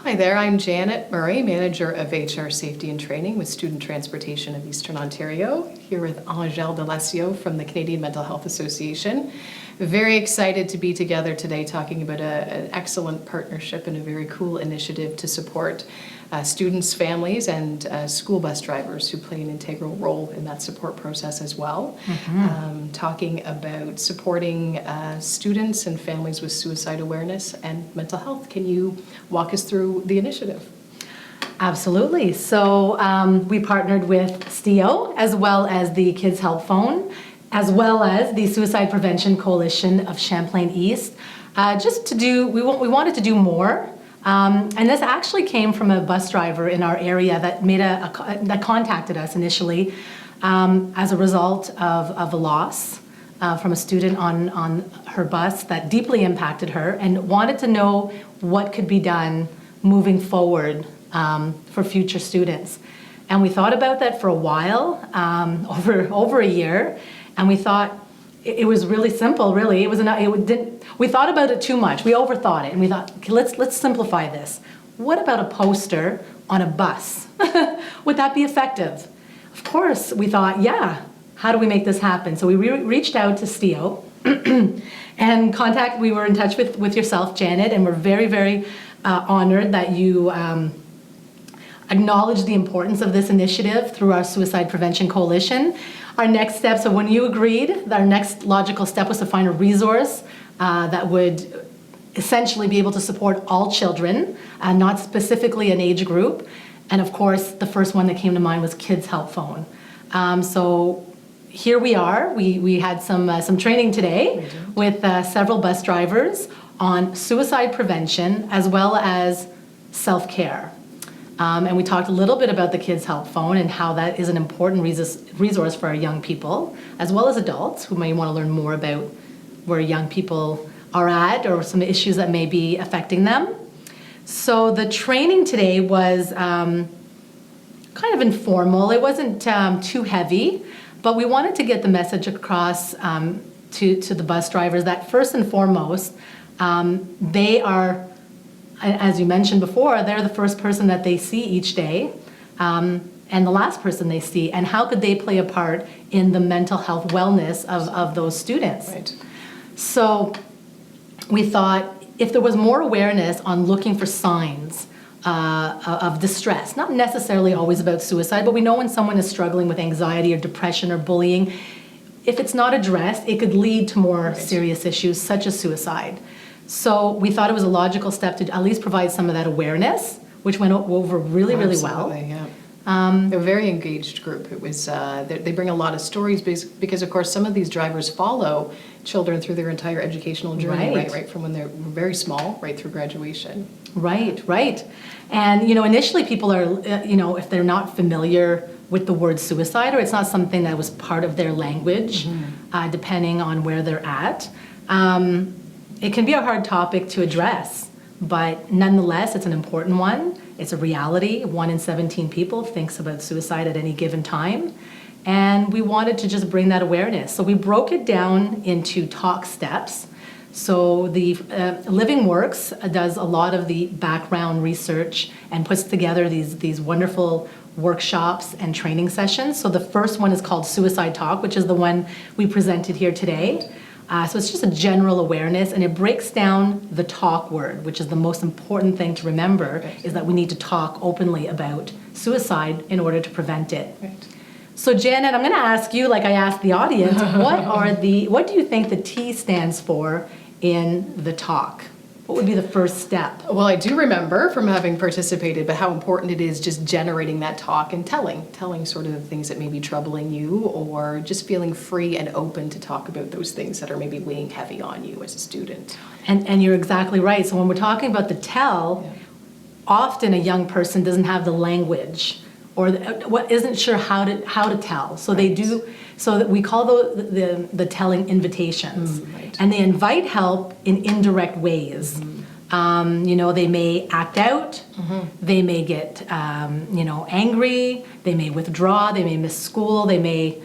Hi there, I'm Janet Murray, Manager of HR Safety and Training with Student Transportation of Eastern Ontario, here with Angèle Delesio from the Canadian Mental Health Association. Very excited to be together today talking about an excellent partnership and a very cool initiative to support students, families, and school bus drivers who play an integral role in that support process as well. Talking about supporting students and families with suicide awareness and mental health. Can you walk us through the initiative? Absolutely. So we partnered with STEO as well as the Kids Help Phone, as well as the Suicide Prevention Coalition of Champlain East, just to do, we wanted to do more. And this actually came from a bus driver in our area that made that contacted us initially as a result of a loss from a student on her bus that deeply impacted her, and wanted to know what could be done moving forward for future students. And we thought about that for a while, over a year, and we thought it was really simple. Really, we thought about it too much. We overthought it, and we thought, okay, let's simplify this. What about a poster on a bus? Would that be effective? Of course, we thought, yeah. How do we make this happen? So we reached out to STEO and we were in touch with yourself, Janet, and we're very, very honored that you acknowledge the importance of this initiative through our Suicide Prevention Coalition. Our next step, so when you agreed, our next logical step was to find a resource that would essentially be able to support all children, not specifically an age group. And of course, the first one that came to mind was Kids Help Phone. So here we are. We had some training today with several bus drivers on suicide prevention as well as self-care. And we talked a little bit about the Kids Help Phone and how that is an important resource for our young people, as well as adults who may want to learn more about where young people are at or some issues that may be affecting them. So the training today was kind of informal. It wasn't too heavy, but we wanted to get the message across to the bus drivers that first and foremost, they are, as you mentioned before, they're the first person that they see each day, and the last person they see, and how could they play a part in the mental health wellness of those students. Right. So we thought if there was more awareness on looking for signs of distress, not necessarily always about suicide, but we know when someone is struggling with anxiety or depression or bullying, if it's not addressed, it could lead to more serious issues such as suicide. So we thought it was a logical step to at least provide some of that awareness, which went over really, really well. Yeah. They're a very engaged group. It was they bring a lot of stories because, of course, some of these drivers follow children through their entire educational journey, right from when they're very small, right through graduation. Right. And, initially people are, if they're not familiar with the word suicide, or it's not something that was part of their language, depending on where they're at, it can be a hard topic to address, but nonetheless, it's an important one. It's a reality. 1 in 17 people thinks about suicide at any given time. And we wanted to just bring that awareness. So we broke it down into talk steps. So the Living Works does a lot of the background research and puts together these wonderful workshops and training sessions. So the first one is called Suicide Talk, which is the one we presented here today. So it's just a general awareness, and it breaks down the talk word, which is the most important thing to remember, is that we need to talk openly about suicide in order to prevent it. Right. So Janet, I'm going to ask you, like I asked the audience, what do you think the T stands for in the talk? What would be the first step? Well, I do remember from having participated, but how important it is just generating that talk and telling sort of the things that may be troubling you, or just feeling free and open to talk about those things that are maybe weighing heavy on you as a student. And you're exactly right. So when we're talking about the tell, often a young person doesn't have the language or isn't sure how to tell. So they do. So that we call the telling invitations, and they invite help in indirect ways. They may act out, they may get angry, they may withdraw, they may miss school, they may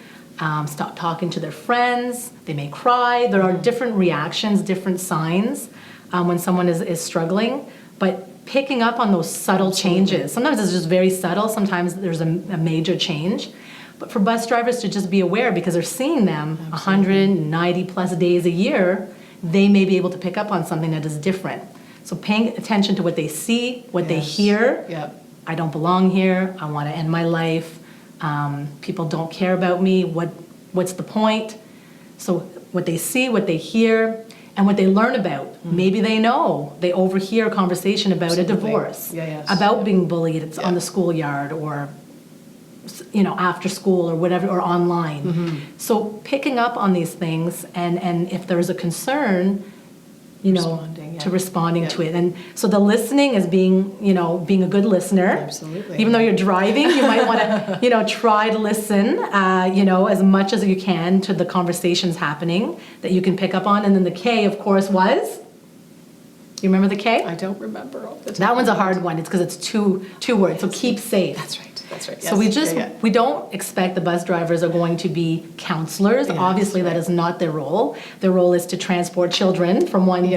stop talking to their friends, they may cry. There are different reactions, different signs when someone is struggling, but picking up on those subtle changes. Sometimes it's just very subtle, sometimes there's a major change. But for bus drivers to just be aware, because they're seeing them 190 plus days a year, they may be able to pick up on something that is different. So paying attention to what they see, what they hear. Yep. I don't belong here. I want to end my life. People don't care about me. What's the point? So what they see, what they hear, and what they learn about. Maybe they know. They overhear a conversation about a divorce, about being bullied on the schoolyard, or after school or whatever, or online. So picking up on these things, and if there's a concern, responding to it. And so the listening is being a good listener. Absolutely. Even though you're driving, you might want to, try to listen, as much as you can to the conversations happening that you can pick up on. And then the K, of course, was? You remember the K? I don't remember all the time. That one's a hard one. It's because it's two words. So keep safe. That's right. Yes. So we don't expect the bus drivers are going to be counselors. Obviously, that is not their role. Their role is to transport children from one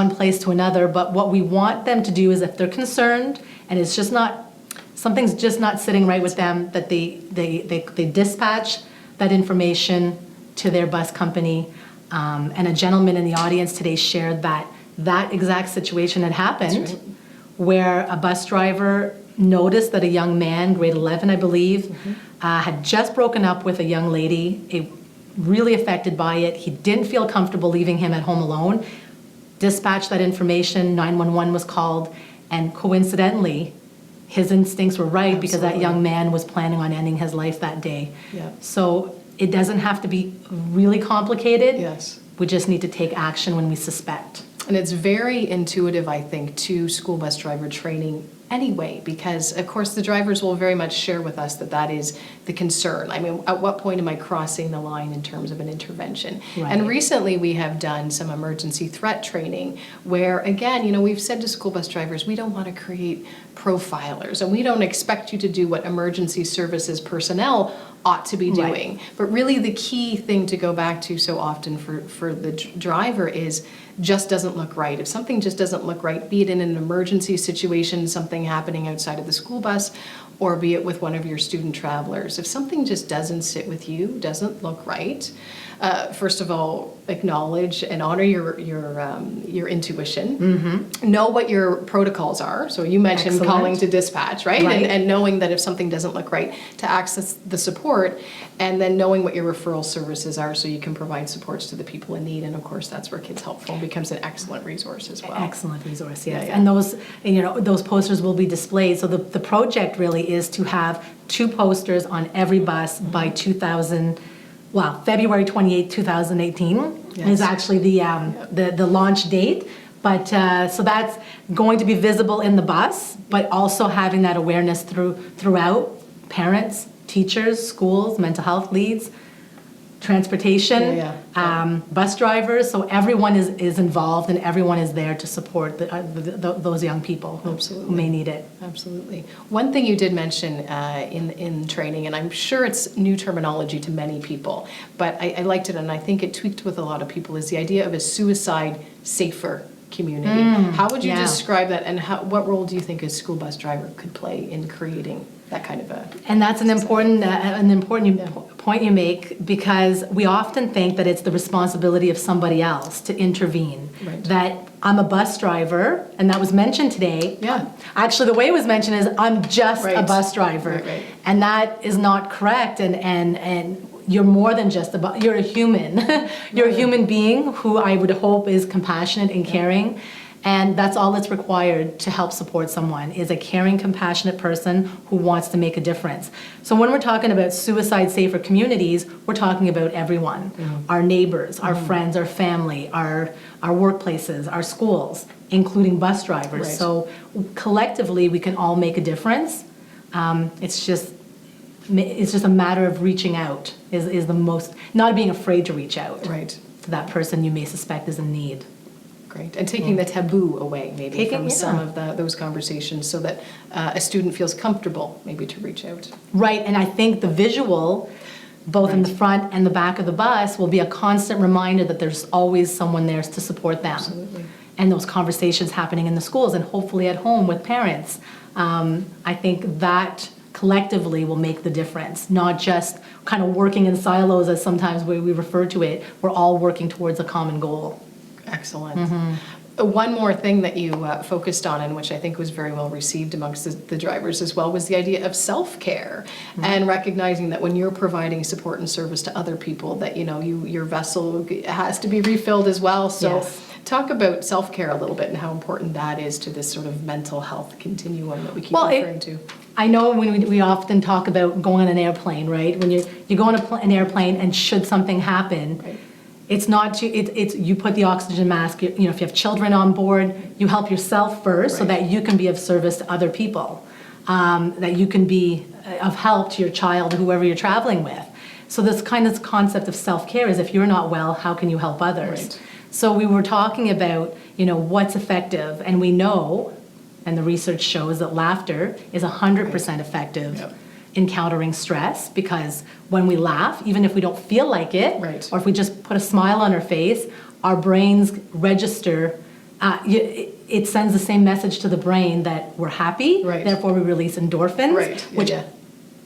place to another. But what we want them to do is, if they're concerned and it's just something's just not sitting right with them, that they dispatch that information to their bus company. And a gentleman in the audience today shared that exact situation had happened, where a bus driver noticed that a young man, grade 11, I believe, had just broken up with a young lady, really affected by it. He didn't feel comfortable leaving him at home alone. Dispatched that information, 911 was called, and coincidentally, his instincts were right because that young man was planning on ending his life that day. So it doesn't have to be really complicated. We just need to take action when we suspect. And it's very intuitive, I think, to school bus driver training anyway, because of course the drivers will very much share with us that is the concern. I mean, at what point am I crossing the line in terms of an intervention? And recently we have done some emergency threat training where, again, we've said to school bus drivers, we don't want to create profilers, and we don't expect you to do what emergency services personnel ought to be doing. But really the key thing to go back to so often for the driver is just doesn't look right. If something just doesn't look right, be it in an emergency situation, something happening outside of the school bus, or be it with one of your student travelers, if something just doesn't sit with you, doesn't look right, first of all, acknowledge and honor your intuition. Know what your protocols are. So you mentioned calling to dispatch, right? And knowing that if something doesn't look right, to access the support, and then knowing what your referral services are so you can provide supports to the people in need. And of course, that's where Kids Help Phone becomes an excellent resource as well. Excellent resource, yes. And those posters will be displayed. So the project really is to have 2 posters on every bus by February 28, 2018 is actually the launch date. But so that's going to be visible in the bus, but also having that awareness throughout parents, teachers, schools, mental health leads, transportation, bus drivers. So everyone is involved, and everyone is there to support those young people who may need it. Absolutely. One thing you did mention in training, and I'm sure it's new terminology to many people, but I liked it, and I think it tweaked with a lot of people, is the idea of a suicide-safer community. How would you describe that, and what role do you think a school bus driver could play in creating that kind of a... And that's an important point you make, because we often think that it's the responsibility of somebody else to intervene. That I'm a bus driver, and that was mentioned today. Actually, the way it was mentioned is I'm just a bus driver. And that is not correct, and you're more than just you're a human. You're a human being who I would hope is compassionate and caring. And that's all that's required to help support someone, is a caring, compassionate person who wants to make a difference. So when we're talking about suicide-safer communities, we're talking about everyone. Our neighbors, our friends, our family, our workplaces, our schools, including bus drivers. So collectively, we can all make a difference. It's just a matter of reaching out, is the most, not being afraid to reach out to that person you may suspect is in need. Great. And taking the taboo away, maybe, from some of those conversations, so that a student feels comfortable, maybe, to reach out. And I think the visual, both in the front and the back of the bus, will be a constant reminder that there's always someone there to support them. and those conversations happening in the schools and hopefully at home with parents. I think that collectively will make the difference, not just kind of working in silos as sometimes we refer to it. We're all working towards a common goal. Excellent. One more thing that you focused on, and which I think was very well received amongst the drivers as well, was the idea of self-care and recognizing that when you're providing support and service to other people, that your vessel has to be refilled as well. So talk about self-care a little bit and how important that is to this sort of mental health continuum that we keep referring to. I know when we often talk about going on an airplane, right? When you go on an airplane and should something happen, Right. it's not it's you put the oxygen mask. If you have children on board, you help yourself first so Right. that you can be of service to other people, that you can be of help to your child, whoever you're traveling with. So this kind of concept of self-care is if you're not well, how can you help others? Right. So we were talking about what's effective, and we know, and the research shows that laughter is 100% effective Yep. in countering stress, because when we laugh, even if we don't feel like it, Right. or if we just put a smile on our face, our brains register, it sends the same message to the brain that we're happy, Right. therefore we release endorphins, Right. Yeah, which yeah.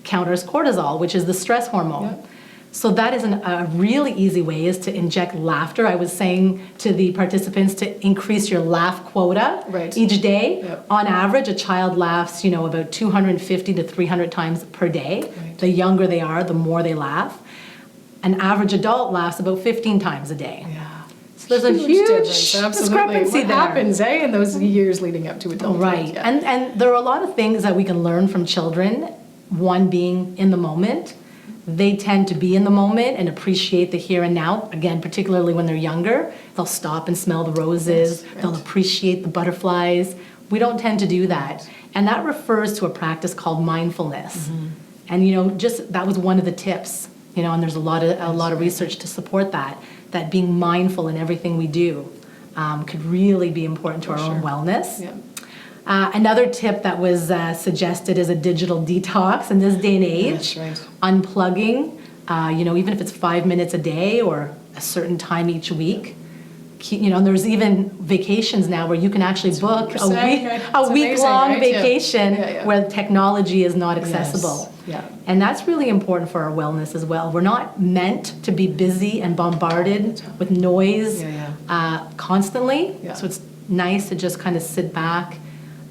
counters cortisol, which is the stress hormone. Yep. So that is a really easy way is to inject laughter. I was saying to the participants to increase your laugh quota Right. each day. Yep. On average, a child laughs, about 250 to 300 times per day. Right. The younger they are, the more they laugh. An average adult laughs about 15 times a day. Yeah. So there's a huge difference. Absolutely. discrepancy What there. happens, in those years leading up to adulthood? Right. Yeah. And there are a lot of things that we can learn from children. One being in the moment. They tend to be in the moment and appreciate the here and now. Again, particularly when they're younger, they'll stop and smell the roses. Yes, right. They'll appreciate the butterflies. We don't tend to do that. And that refers to a practice called mindfulness. And just that was one of the tips. And there's a lot of research to support that being mindful in everything we do could really be important to our own wellness. Yeah. Another tip that was suggested is a digital detox in this day and age. Yes, right. Unplugging, even if it's 5 minutes a day or a certain time each week. And there's even vacations now where you can actually book what we're saying, right? a It's week-long amazing, right? Yeah. vacation Yeah. where technology is not accessible. Yes. Yeah. And that's really important for our wellness as well. We're not meant to be busy and bombarded with noise constantly. Yeah. So it's nice to just kind of sit back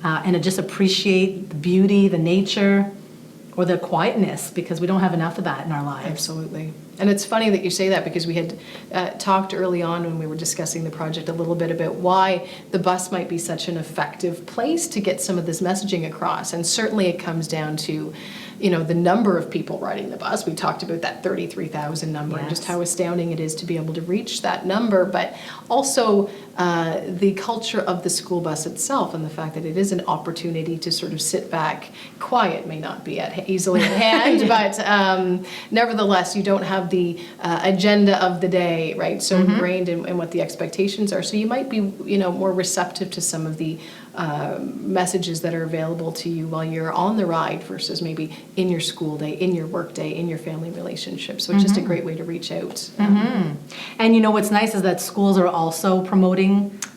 and to just appreciate the beauty, the nature, or the quietness, because we don't have enough of that in our lives. Absolutely. And it's funny that you say that, because we had talked early on when we were discussing the project a little bit about why the bus might be such an effective place to get some of this messaging across. And certainly it comes down to, the number of people riding the bus. We talked about that 33,000 number and just how astounding it is to be able to reach that number, but also the culture of the school bus itself and the fact that it is an opportunity to sort of sit back. Quiet may not be easily at hand, but nevertheless, you don't have the agenda of the day, right? So ingrained in what the expectations are. So you might be, more receptive to some of the messages that are available to you while you're on the ride versus maybe in your school day, in your work day, in your family relationship. So it's just a great way to reach out. And what's nice is that schools are also promoting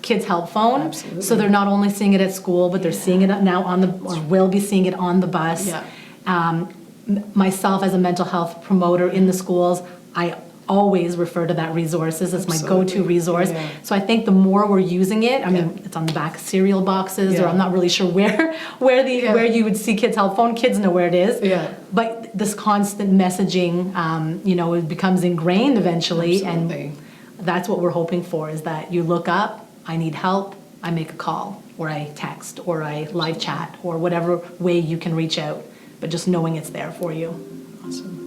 Kids Help Phone. Absolutely. So they're not only seeing it at school, but they're seeing it now or will be seeing it on the bus. Yeah. Myself as a mental health promoter in the schools, I always refer to that resources. It's my Absolutely. go-to resource. Yeah. So I think the more we're using it, I mean, it's on the back of cereal boxes, or Yeah. I'm not really sure where you would see Kids Help Phone. Kids know where it is. Yeah. But this constant messaging, it becomes ingrained eventually, Absolutely. and that's what we're hoping for, is that you look up, I need help, I make a call, or I text, or I live chat, or whatever way you can reach out, but just knowing it's there for you. Awesome.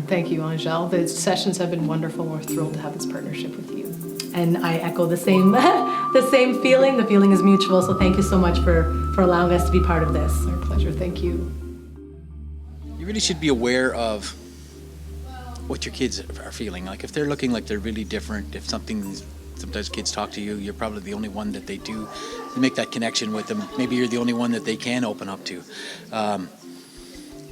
Thank you, Angel. The sessions have been wonderful. We're thrilled to have this partnership with you. And I echo the same the same feeling. The feeling is mutual, so thank you so much for allowing us to be part of this. Our pleasure. Thank you. You really should be aware of what your kids are feeling. Like if they're looking like they're really different, if sometimes kids talk to you, you're probably the only one that they do make that connection with them. Maybe you're the only one that they can open up to.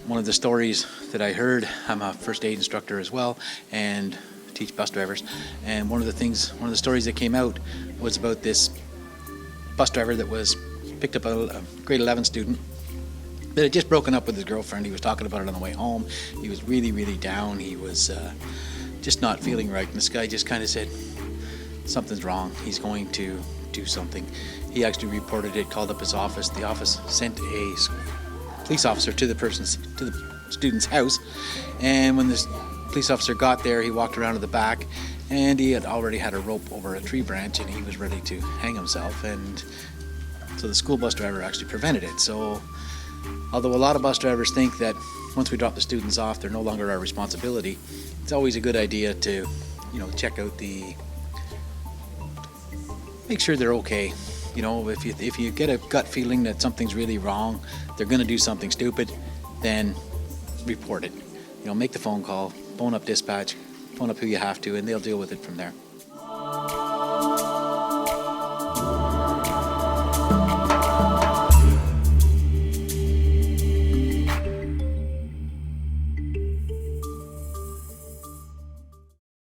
One of the stories that I heard, I'm a first aid instructor as well and teach bus drivers, and one of the stories that came out was about this bus driver that picked up a grade 11 student that had just broken up with his girlfriend. He was talking about it on the way home. He was really, really down. He was just not feeling right. And this guy just kind of said, something's wrong. He's going to do something. He actually reported it, called up his office. The office sent a police officer to the student's house. And when this police officer got there, he walked around to the back, and he had already had a rope over a tree branch, and he was ready to hang himself. And so the school bus driver actually prevented it. So although a lot of bus drivers think that once we drop the students off, they're no longer our responsibility, it's always a good idea to, check out make sure they're okay. If you get a gut feeling that something's really wrong, they're going to do something stupid, then report it. Make the phone call, phone up dispatch, phone up who you have to, and they'll deal with it from there.